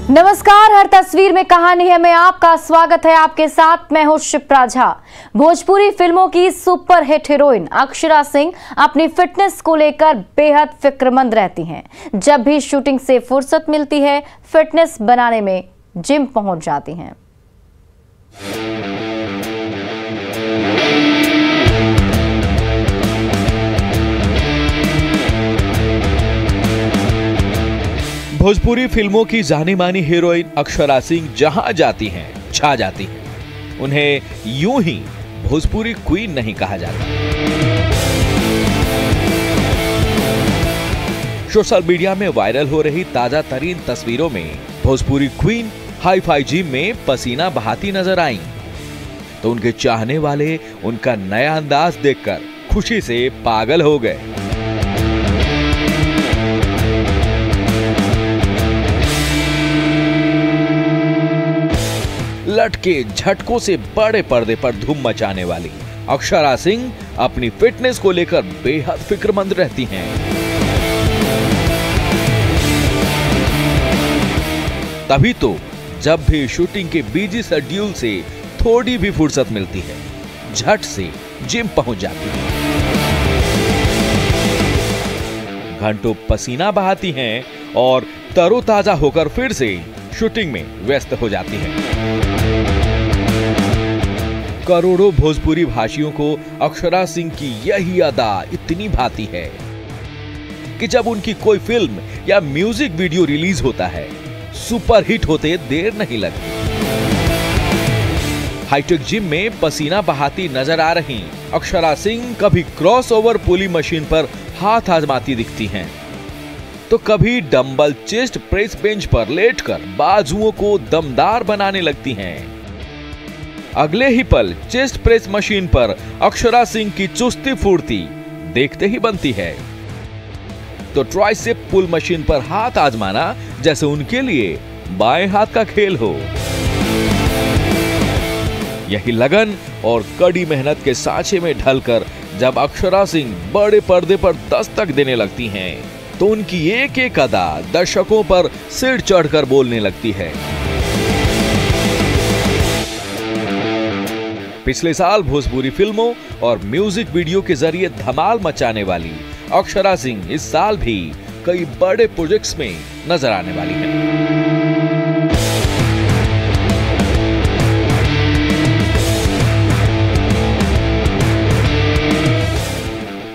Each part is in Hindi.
नमस्कार, हर तस्वीर में कहानी है में आपका स्वागत है। आपके साथ मैं हूं शिप्रा झा। भोजपुरी फिल्मों की सुपरहिट हीरोइन अक्षरा सिंह अपनी फिटनेस को लेकर बेहद फिक्रमंद रहती हैं। जब भी शूटिंग से फुर्सत मिलती है, फिटनेस बनाने में जिम पहुंच जाती हैं। भोजपुरी फिल्मों की जानी मानी हीरोइन अक्षरा सिंह जहां जाती हैं, छा जाती हैं। उन्हें यूं ही भोजपुरी क्वीन नहीं कहा जाता। सोशल मीडिया में वायरल हो रही ताजा तरीन तस्वीरों में Bhojpuri queen hi fi gym में पसीना बहाती नजर आईं, तो उनके चाहने वाले उनका नया अंदाज देखकर खुशी से पागल हो गए। लटके झटकों से बड़े पर्दे पर धूम मचाने वाली अक्षरा सिंह अपनी फिटनेस को लेकर बेहद फिक्रमंद रहती हैं। तभी तो जब भी शूटिंग के बिजी शेड्यूल से थोड़ी भी फुर्सत मिलती है, झट से जिम पहुंच जाती है। घंटों पसीना बहाती हैं और तरोताजा होकर फिर से शूटिंग में व्यस्त हो जाती हैं। करोड़ों भोजपुरी भाषियों को अक्षरा सिंह की यही अदा इतनी भाती है कि जब उनकी कोई फिल्म या म्यूजिक वीडियो रिलीज होता है, सुपरहिट होते देर नहीं लगती। हाईटेक जिम में पसीना बहाती नजर आ रही अक्षरा सिंह कभी क्रॉसओवर पुली मशीन पर हाथ आजमाती दिखती हैं, तो कभी डंबल चेस्ट प्रेस बेंच पर लेटकर बाजुओं को दमदार बनाने लगती हैं। अगले ही पल चेस्ट प्रेस मशीन पर अक्षरा सिंह की चुस्ती फुर्ती देखते ही बनती है, तो ट्राइसेप पुल मशीन पर हाथ आजमाना जैसे उनके लिए बाएं हाथ का खेल हो। यही लगन और कड़ी मेहनत के सांचे में ढलकर जब अक्षरा सिंह बड़े पर्दे पर दस्तक देने लगती हैं, तो उनकी एक एक अदा दर्शकों पर सिर चढ़कर बोलने लगती है। पिछले साल भोजपुरी फिल्मों और म्यूजिक वीडियो के जरिए धमाल मचाने वाली अक्षरा सिंह इस साल भी कई बड़े प्रोजेक्ट्स में नजर आने वाली हैं।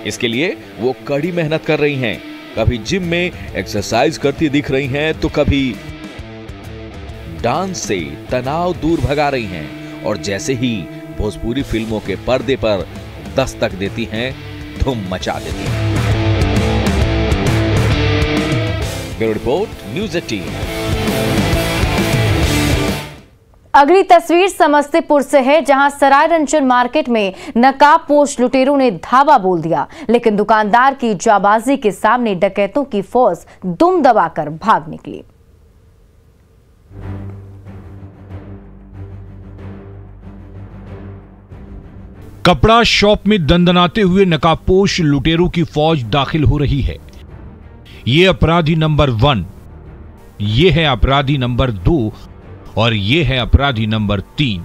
इसके लिए वो कड़ी मेहनत कर रही हैं। कभी जिम में एक्सरसाइज करती दिख रही हैं, तो कभी डांस से तनाव दूर भगा रही हैं, और जैसे ही भोजपुरी फिल्मों के पर्दे पर दस्तक देती हैं, धूम मचा देती हैं। Bureau report, news 18। अगली तस्वीर समस्तीपुर से है, जहां सरायरंजन मार्केट में नकाबपोश लुटेरों ने धावा बोल दिया, लेकिन दुकानदार की जाबाजी के सामने डकैतों की फौज दुम दबाकर भाग निकली। कपड़ा शॉप में दंदनाते हुए नकाबपोश लुटेरों की फौज दाखिल हो रही है। ये अपराधी नंबर 1, ये है अपराधी नंबर 2 और ये है अपराधी नंबर 3।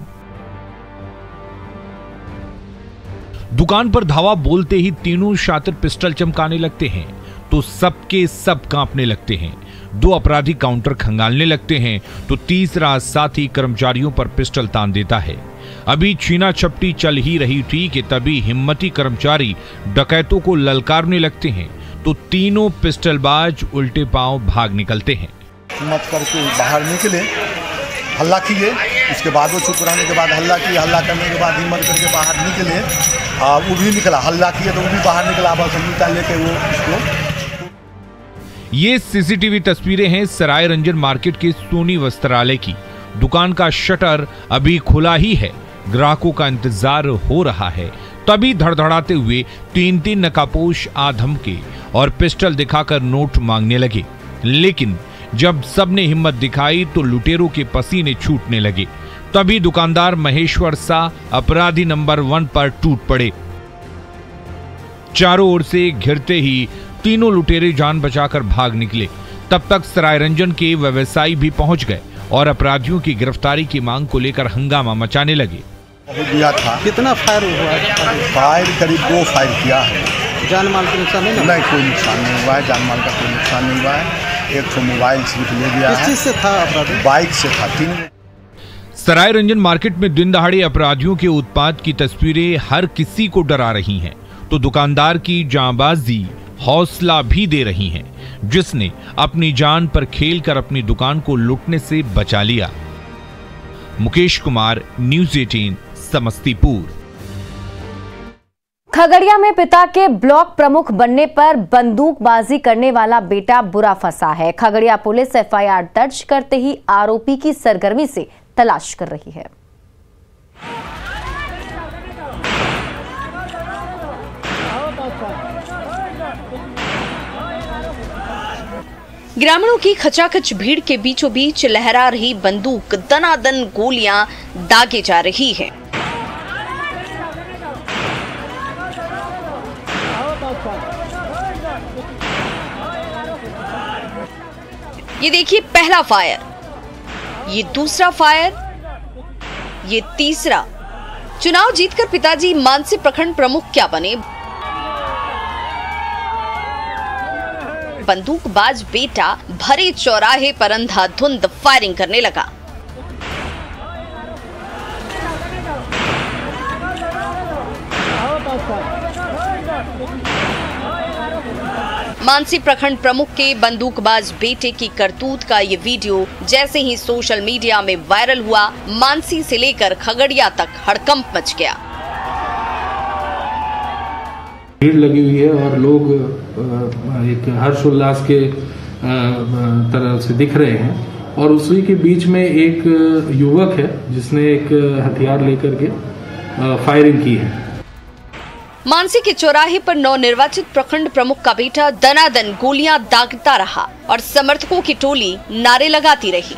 दुकान पर धावा बोलते ही तीनों शातिर पिस्टल चमकाने लगते हैं, तो सबके सब कांपने लगते हैं। 2 अपराधी काउंटर खंगालने लगते हैं, तो तीसरा साथी कर्मचारियों पर पिस्टल तान देता है। अभी छीना छपटी चल ही रही थी कि तभी हिम्मती कर्मचारी डकैतों को ललकारने लगते हैं, तो तीनों पिस्टलबाज उल्टे पांव भाग निकलते हैं। हिम्मत करके बाहर निकले, हल्ला किए, इसके बाद वो चुप रहने के बाद हल्ला किए, हल्ला करने के बाद हिम्मत करके बाहर निकले, वो भी निकला, हल्ला किए तो वो भी बाहर निकला, बस निकाल लेके वो इसको। ये सीसीटीवी तस्वीरें हैं सरायरंजन मार्केट के सोनी वस्त्रालय की। दुकान का शटर अभी खुला ही है, ग्राहकों का इंतजार हो रहा है, तभी धड़धड़ाते हुए 3 नकाबपोश आधमके और पिस्टल दिखाकर नोट मांगने लगे। लेकिन जब सबने हिम्मत दिखाई तो लुटेरों के पसीने छूटने लगे। तभी दुकानदार महेश्वर सा अपराधी नंबर 1 पर टूट पड़े। चारों ओर से घिरते ही तीनों लुटेरे जान बचाकर भाग निकले। तब तक सरायरंजन के व्यवसायी भी पहुंच गए और अपराधियों की गिरफ्तारी की मांग को लेकर हंगामा मचाने लगे। दिया था। कितना फायर हुआ? फायर करीब 2 फायर किया है। जान माल का नुकसान नहीं? कोई नुकसान नहीं हुआ है, जान माल का कोई नुकसान नहीं हुआ है। 100 मोबाइल सिर्फ ले गया है। किस चीज से था अपराधी? बाइक से था। 3 सरायरंजन मार्केट में दिन दहाड़े अपराधियों के उत्पात की तस्वीरें हर किसी को डरा रही हैं, तो दुकानदार की जांबाजी हौसला भी दे रही हैं, जिसने अपनी जान पर खेलकर अपनी दुकान को लूटने से बचा लिया। मुकेश कुमार, न्यूज़ 18, समस्तीपुर। खगड़िया में पिता के ब्लॉक प्रमुख बनने पर बंदूकबाजी करने वाला बेटा बुरा फंसा है। खगड़िया पुलिस एफआईआर दर्ज करते ही आरोपी की सरगर्मी से तलाश कर रही है। ग्रामीणों की खचाखच भीड़ के बीचों बीच लहरा रही बंदूक दनादन गोलियां दागे जा रही है। ये देखिए, पहला फायर, ये दूसरा फायर, ये तीसरा। चुनाव जीतकर पिताजी मानसी प्रखंड प्रमुख क्या बने, बंदूकबाज बेटा भरे चौराहे पर अंधाधुंध फायरिंग करने लगा। मानसी प्रखंड प्रमुख के बंदूकबाज बेटे की करतूत का ये वीडियो जैसे ही सोशल मीडिया में वायरल हुआ, मानसी से लेकर खगड़िया तक हड़कंप मच गया। भीड़ लगी हुई है और लोग एक हर्षोल्लास के तरह से दिख रहे हैं, और उसी के बीच में एक युवक है जिसने एक हथियार लेकर के फायरिंग की है। मानसी के चौराहे पर नवनिर्वाचित प्रखंड प्रमुख का बेटा दनादन गोलियां दागता रहा और समर्थकों की टोली नारे लगाती रही।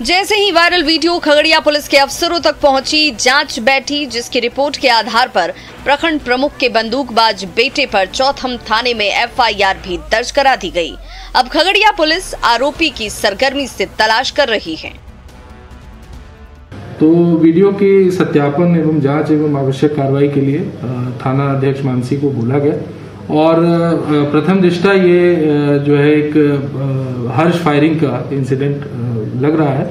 जैसे ही वायरल वीडियो खगड़िया पुलिस के अफसरों तक पहुंची, जांच बैठी, जिसकी रिपोर्ट के आधार पर प्रखंड प्रमुख के बंदूकबाज बेटे पर चौथम थाने में एफआईआर भी दर्ज करा दी गई। अब खगड़िया पुलिस आरोपी की सरगर्मी से तलाश कर रही है। तो वीडियो के सत्यापन एवं जांच एवं आवश्यक कार्रवाई के लिए थाना अध्यक्ष मानसी को बोला गया, और प्रथम दृष्टा ये जो है एक हर्ष फायरिंग का इंसिडेंट लग रहा है।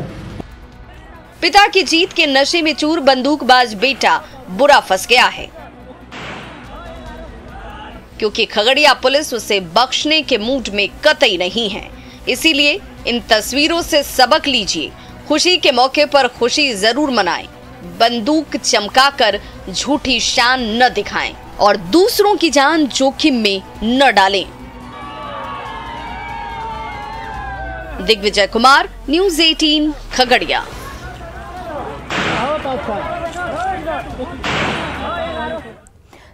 पिता की जीत के नशे में चूर बंदूकबाज बेटा बुरा फंस गया है, क्योंकि खगड़िया पुलिस उसे बख्शने के मूड में कतई नहीं है। इसीलिए इन तस्वीरों से सबक लीजिए, खुशी के मौके पर खुशी जरूर मनाएं, बंदूक चमकाकर झूठी शान न दिखाएं और दूसरों की जान जोखिम में न डालें। दिग्विजय कुमार, न्यूज़ 18, खगड़िया।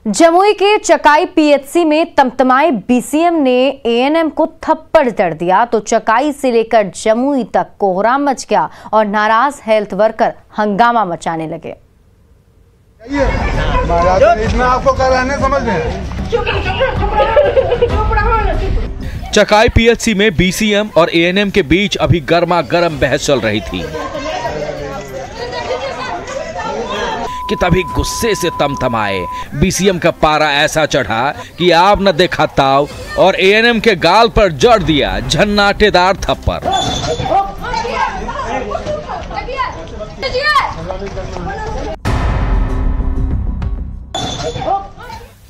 जमुई के चकाई पीएचसी में तमतमाए बीसीएम ने एएनएम को थप्पड़ जड़ दिया, तो चकाई से लेकर जमुई तक कोहराम मच गया और नाराज हेल्थ वर्कर हंगामा मचाने लगे। आपको कराने समझ में। चकाई पीएचसी में बीसीएम और एएनएम के बीच अभी गर्मा गर्म बहस चल रही थी कि तभी गुस्से से तमतमाए बीसीएम का पारा ऐसा चढ़ा कि आप न देखा ताव, और एएनएम के गाल पर जड़ दिया झन्नाटेदार थप्पड़।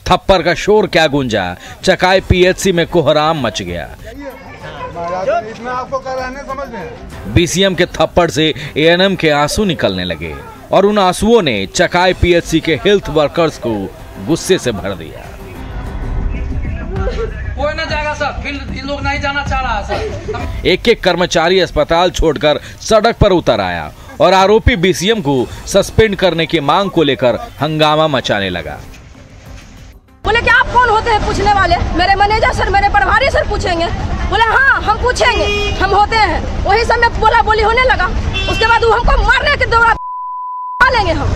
थप्पड़ का शोर क्या गूंजा, चकाई पीएचसी में कोहराम मच गया। आपको कराने समझ में। बीसीएम के थप्पड़ से एएनएम के आंसू निकलने लगे और उन आंसुओं ने चकाई पीएचसी के हेल्थ वर्कर्स को गुस्से से भर दिया। कोई ना जाएगा सर, फिर इन लोग नहीं जाना चाह रहा सर। एक कर्मचारी अस्पताल छोड़कर सड़क पर उतर आया और आरोपी बीसीएम को सस्पेंड करने की मांग को लेकर हंगामा मचाने लगा। बोले कि आप कौन होते हैं पूछने वाले? मेरे मैनेजर सर, मेरे प्रभारी सर पूछेंगे। बोले हाँ हम पूछेंगे, हम होते हैं। वही समय बोला बोली होने लगा, उसके बाद वो हमको मारने के दौरान लेंगे हम,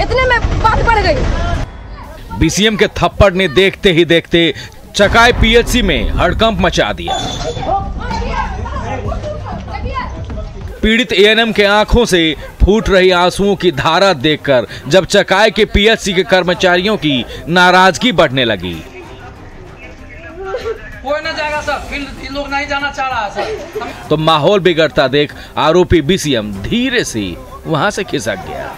इतने में बात बढ़ गई। बीसीएम के थप्पड़ ने देखते ही देखते चकाई पीएचसी में हड़कंप मचा दिया। पीड़ित एएनएम के आंखों से फूट रही आंसुओं की धारा देखकर जब चकाई के पीएचसी के कर्मचारियों की नाराजगी बढ़ने लगी। कोई ना जाएगा सर, फिर लोग नहीं जाना चाह रहा है सर। तो माहौल बिगड़ता देख आरोपी बीसीएम धीरे से वहां से खिसक गया।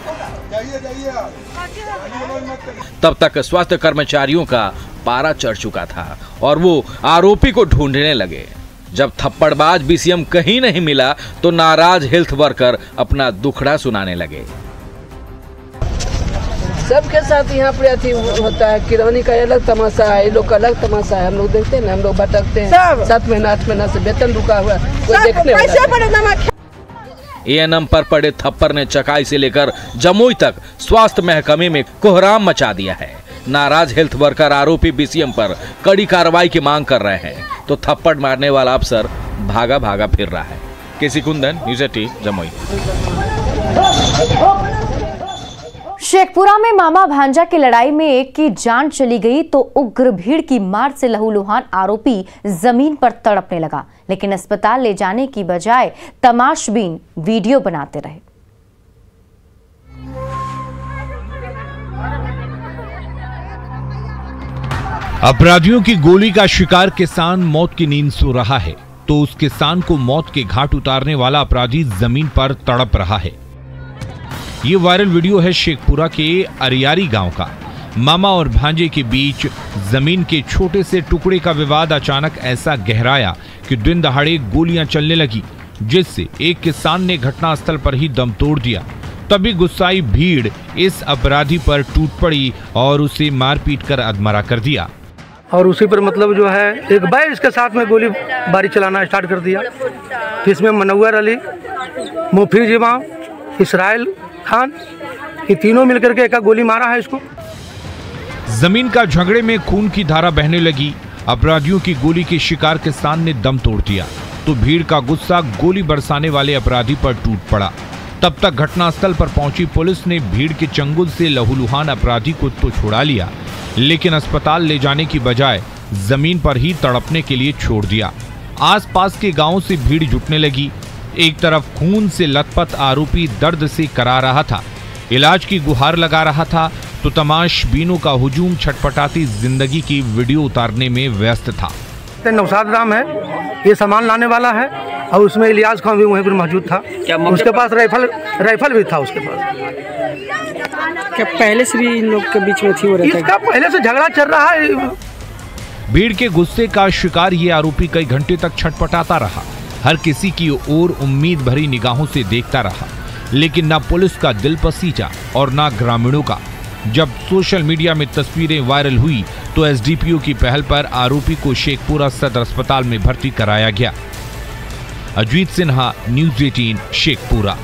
तब तक स्वास्थ्य कर्मचारियों का पारा चढ़ चुका था और वो आरोपी को ढूंढने लगे। जब थप्पड़बाज बीसीएम कहीं नहीं मिला तो नाराज हेल्थ वर्कर अपना दुखड़ा सुनाने लगे। सबके साथ यहाँ पर अथी होता है, किरानी का अलग तमाशा है, ये लोग का अलग तमाशा है। हम लोग देखते हैं ना, हम लोग भटकते हैं, 7 महीना 8 महीना से वेतन रुका हुआ है, कोई देखने वाला। एएनएम पर पड़े थप्पड़ ने चकाई से लेकर जमुई तक स्वास्थ्य महकमे में कोहराम मचा दिया है। नाराज हेल्थ वर्कर आरोपी बीसीएम पर कड़ी कार्रवाई की मांग कर रहे हैं तो थप्पड़ मारने वाला अफसर भागा भागा फिर रहा है। केसी कुंदन, न्यूज़ 18 जमुई। शेखपुरा में मामा भांजा की लड़ाई में एक की जान चली गई तो उग्र भीड़ की मार से लहूलुहान आरोपी जमीन पर तड़पने लगा, लेकिन अस्पताल ले जाने की बजाय तमाशबीन वीडियो बनाते रहे। अपराधियों की गोली का शिकार किसान मौत की नींद सो रहा है तो उस किसान को मौत के घाट उतारने वाला अपराधी जमीन पर तड़प रहा है। ये वायरल वीडियो है शेखपुरा के अरियारी गांव का। मामा और भांजे के बीच जमीन के छोटे से टुकड़े का विवाद अचानक ऐसा गहराया कि दिन दहाड़े गोलियां चलने लगी, जिससे एक किसान ने घटनास्थल पर ही दम तोड़ दिया। तभी गुस्साई भीड़ इस अपराधी पर टूट पड़ी और उसे मारपीट कर अधमरा कर दिया। और उसी पर मतलब जो है एक बार इसके साथ में गोली बारी चलाना स्टार्ट कर दिया। इसमें मनव्वर अली, मुफीज इमाम, इसराइल खान, ये तीनों मिलकर के एक गोली मारा है इसको। जमीन का झगड़े में खून की धारा बहने लगी। अपराधियों की गोली के शिकार किसान ने दम तोड़ दिया तो भीड़ का गुस्सा गोली बरसाने वाले अपराधी पर टूट पड़ा। तब तक घटनास्थल पर पहुंची पुलिस ने भीड़ के चंगुल से लहूलुहान अपराधी को तो छुड़ा लिया, लेकिन अस्पताल ले जाने की बजाय जमीन पर ही तड़पने के लिए छोड़ दिया। आसपास के गांवों से भीड़ जुटने लगी। एक तरफ खून से लथपथ आरोपी दर्द से करा रहा था, इलाज की गुहार लगा रहा था, तो तमाशबीनों का हुजूम छटपटाती जिंदगी की वीडियो उतारने में व्यस्त था। नौशाद राम है, ये सामान लाने वाला है और उसमें इलियास खान भी वहीं पर मौजूद था। उसके पास राइफल भी था उसके पास। क्या पहले से भी इन लोग के बीच में थी? इसका पहले से झगड़ा चल रहा है। भीड़ के गुस्से का शिकार ये आरोपी कई घंटे तक छटपटाता रहा, हर किसी की ओर उम्मीद भरी निगाहों से देखता रहा, लेकिन ना पुलिस का दिल पसीजा और ना ग्रामीणों का। जब सोशल मीडिया में तस्वीरें वायरल हुई तो एसडीपीओ की पहल पर आरोपी को शेखपुरा सदर अस्पताल में भर्ती कराया गया। अजीत सिन्हा, न्यूज़ 18 शेखपुरा।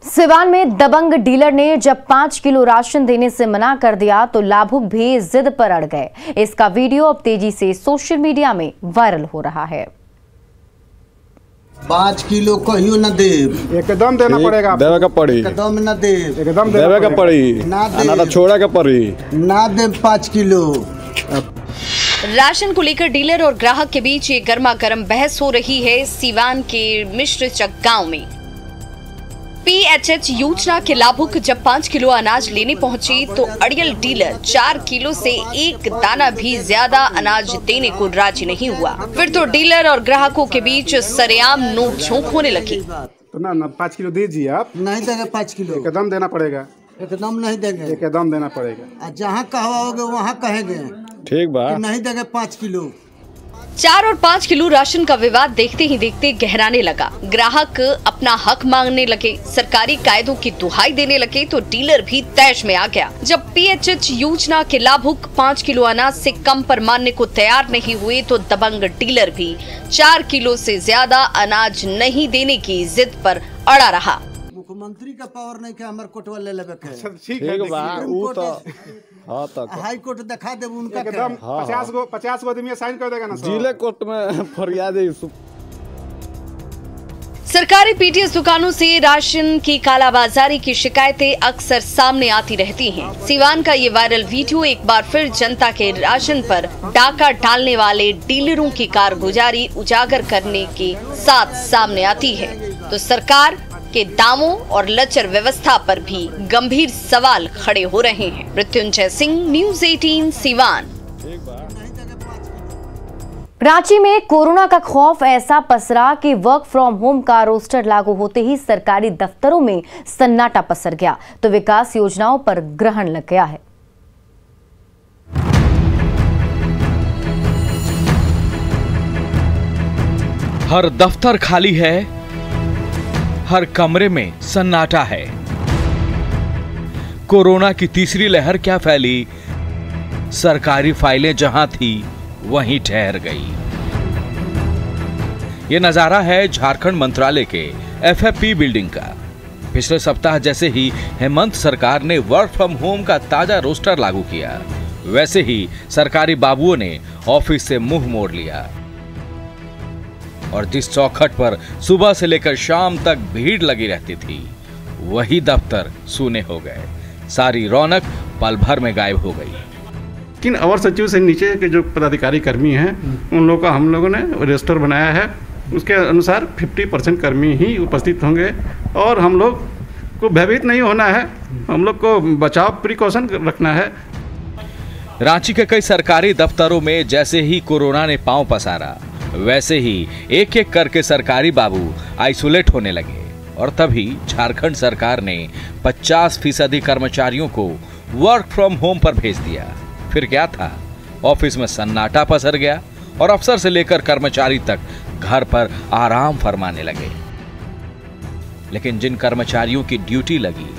सिवान में दबंग डीलर ने जब 5 किलो राशन देने से मना कर दिया तो लाभुक भी जिद पर अड़ गए। इसका वीडियो अब तेजी से सोशल मीडिया में वायरल हो रहा है। 5 किलो कहियो न दे, एकदम देना पड़ेगा, देवे का पड़ी, एकदम न दे, एकदम देवे का पड़ी, ना दे, छोड़ा का पड़ी, ना दे 5 किलो। राशन को लेकर डीलर और ग्राहक के बीच ये गर्मा गर्म बहस हो रही है। सिवान के मिश्रचक गांव में पीएचएच योजना के लाभुक जब 5 किलो अनाज लेने पहुंचे तो अड़ियल डीलर 4 किलो से एक दाना भी ज्यादा अनाज देने को राजी नहीं हुआ। फिर तो डीलर और ग्राहकों के बीच सरेआम नोक-झोंक होने लगी। तो ना 5 किलो दीजिए आप। नहीं देंगे 5 किलो, एकदम देना पड़ेगा, एकदम नहीं देंगे, एकदम देना पड़ेगा। जहाँ कहवाओगे वहाँ कहेंगे ठीक बा, नहीं देंगे 5 किलो। 4 और 5 किलो राशन का विवाद देखते ही देखते गहराने लगा। ग्राहक अपना हक मांगने लगे, सरकारी कायदों की दुहाई देने लगे तो डीलर भी तैश में आ गया। जब पीएचएच योजना के लाभुक 5 किलो अनाज से कम पर मानने को तैयार नहीं हुए तो दबंग डीलर भी 4 किलो से ज्यादा अनाज नहीं देने की जिद पर अड़ा रहा। मुख्यमंत्री का पावर नहीं क्या हमारे कोर्ट वाले लेवे के, ठीक है बा, वो तो हाँ तक हाई कोर्ट दिखा दे उनका एकदम 50 गो आदमी साइन कर देगा ना जिले कोर्ट में फरियाद है। सरकारी पीटीएस दुकानों से राशन की कालाबाजारी की शिकायतें अक्सर सामने आती रहती हैं। सिवान का ये वायरल वीडियो एक बार फिर जनता के राशन पर डाका डालने वाले डीलरों की कारगुजारी उजागर करने के साथ सामने आती है, तो सरकार के दामों और लचर व्यवस्था पर भी गंभीर सवाल खड़े हो रहे हैं। मृत्युंजय सिंह, न्यूज़ 18 सिवान। रांची में कोरोना का खौफ ऐसा पसरा कि वर्क फ्रॉम होम का रोस्टर लागू होते ही सरकारी दफ्तरों में सन्नाटा पसर गया, तो विकास योजनाओं पर ग्रहण लग गया है। हर दफ्तर खाली है, हर कमरे में सन्नाटा है। कोरोना की तीसरी लहर क्या फैली, सरकारी फाइलें जहां थी वहीं ठहर गई। यह नजारा है झारखंड मंत्रालय के एफएफपी बिल्डिंग का। पिछले सप्ताह जैसे ही हेमंत सरकार ने वर्क फ्रॉम होम का ताजा रोस्टर लागू किया, वैसे ही सरकारी बाबुओं ने ऑफिस से मुंह मोड़ लिया और जिस चौखट पर सुबह से लेकर शाम तक भीड़ लगी रहती थी, वही दफ्तर सूने हो गए। सारी रौनक पल भर में गायब हो गई। लेकिन अवर सचिव से नीचे के जो पदाधिकारी कर्मी हैं, उन लोगों का हम लोगों ने रजिस्टर बनाया है। उसके अनुसार 50% कर्मी ही उपस्थित होंगे और हम लोग को भयभीत नहीं होना है, हम लोग को बचाव प्रिकॉशन रखना है। रांची के कई सरकारी दफ्तरों में जैसे ही कोरोना ने पांव पसारा, वैसे ही एक एक करके सरकारी बाबू आइसोलेट होने लगे और तभी झारखंड सरकार ने 50% कर्मचारियों को वर्क फ्रॉम होम पर भेज दिया। फिर क्या था, ऑफिस में सन्नाटा पसर गया और अफसर से लेकर कर्मचारी तक घर पर आराम फरमाने लगे। लेकिन जिन कर्मचारियों की ड्यूटी लगी,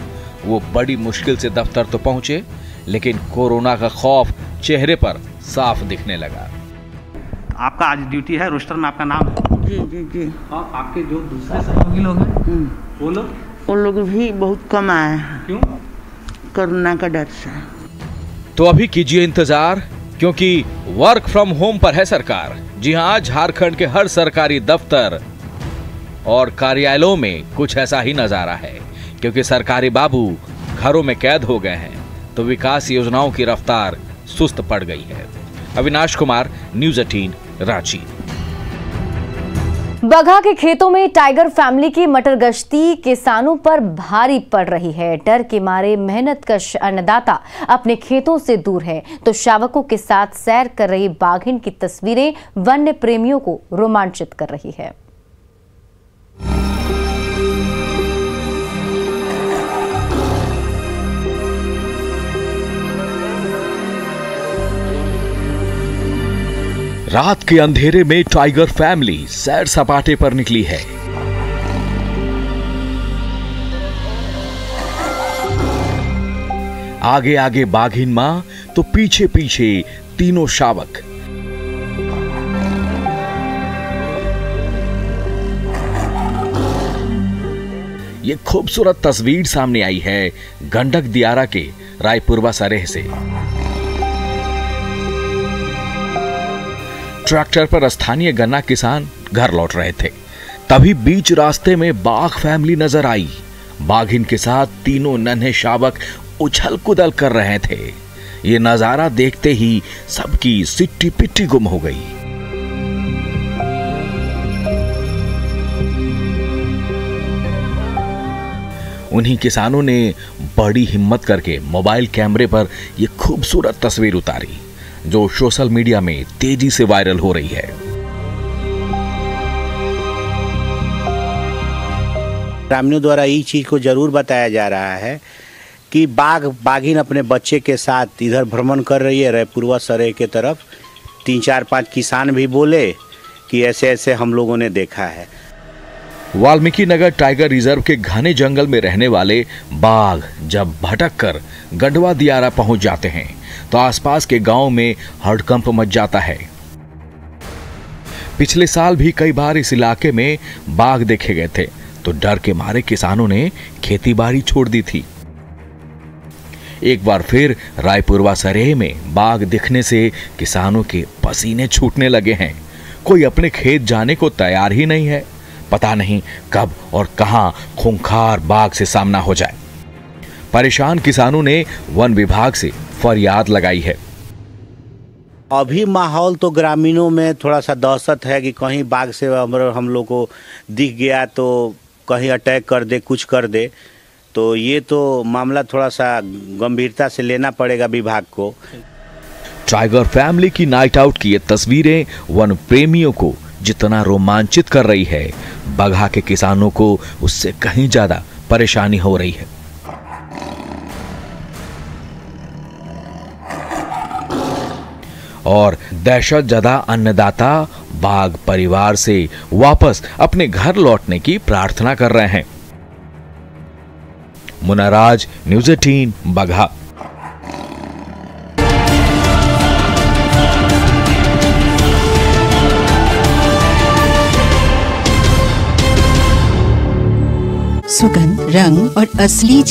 वो बड़ी मुश्किल से दफ्तर तो पहुंचे, लेकिन कोरोना का खौफ चेहरे पर साफ दिखने लगा। आपका आज ड्यूटी है, रोस्टर में आपका नाम है? जी जी जी। और आपके जो दूसरे सहयोगी लोग हैं, वो लोग भी बहुत कम आए हैं। क्यों? कोरोना का डर से। तो अभी कीजिए इंतजार, क्योंकि वर्क फ्रॉम होम पर है सरकार। जी हां, झारखंड के हर सरकारी दफ्तर और कार्यालयों में कुछ ऐसा ही नजारा है, क्योंकि सरकारी बाबू घरों में कैद हो गए हैं, तो विकास योजनाओं की रफ्तार सुस्त पड़ गई है। अविनाश कुमार, न्यूज़ 18 रांची। बगहा के खेतों में टाइगर फैमिली की मटर गश्ती किसानों पर भारी पड़ रही है। डर के मारे मेहनतकश अन्नदाता अपने खेतों से दूर है, तो शावकों के साथ सैर कर रही बाघिन की तस्वीरें वन्य प्रेमियों को रोमांचित कर रही है। रात के अंधेरे में टाइगर फैमिली सैर सपाटे पर निकली है। आगे आगे बाघिन मां, तो पीछे पीछे तीनों शावक। ये खूबसूरत तस्वीर सामने आई है गंडक दियारा के रायपुरवा सरेह से। ट्रैक्टर पर स्थानीय गन्ना किसान घर लौट रहे थे, तभी बीच रास्ते में बाघ फैमिली नजर आई। बाघिन के साथ तीनों नन्हे शावक उछल कुदल कर रहे थे। ये नजारा देखते ही सबकी सिट्टी पिट्टी गुम हो गई। उन्हीं किसानों ने बड़ी हिम्मत करके मोबाइल कैमरे पर यह खूबसूरत तस्वीर उतारी, जो सोशल मीडिया में तेजी से वायरल हो रही है। ग्रामीणों द्वारा ये चीज को जरूर बताया जा रहा है कि बाघिन अपने बच्चे के साथ इधर भ्रमण कर रही है रायपुरवा सरेह के तरफ। 3-4-5 किसान भी बोले कि ऐसे ऐसे हम लोगों ने देखा है। वाल्मीकि नगर टाइगर रिजर्व के घने जंगल में रहने वाले बाघ जब भटक कर गंडवा दियारा पहुंच जाते हैं, तो आसपास के गांव में हड़कंप मच जाता है। पिछले साल भी कई बार इस इलाके में बाघ देखे गए थे, तो डर के मारे किसानों ने खेतीबाड़ी छोड़ दी थी। एक बार फिर रायपुरवा सरेह में बाघ दिखने से किसानों के पसीने छूटने लगे हैं। कोई अपने खेत जाने को तैयार ही नहीं है, पता नहीं कब और कहां खूंखार बाघ से सामना हो जाए। परेशान किसानों ने वन विभाग से फरियाद लगाई है। अभी माहौल तो ग्रामीणों में थोड़ा सा दहशत है कि कहीं बाघ से हम लोग को दिख गया तो कहीं अटैक कर दे, कुछ कर दे। तो ये तो मामला थोड़ा सा गंभीरता से लेना पड़ेगा विभाग को। टाइगर फैमिली की नाइट आउट की ये तस्वीरें वन प्रेमियों को जितना रोमांचित कर रही है, बगहा के किसानों को उससे कहीं ज्यादा परेशानी हो रही है। और दहशत जदा अन्नदाता बाघ परिवार से वापस अपने घर लौटने की प्रार्थना कर रहे हैं। मुनाराज, न्यूज़ 18, बगहा। सुगंध, रंग और असली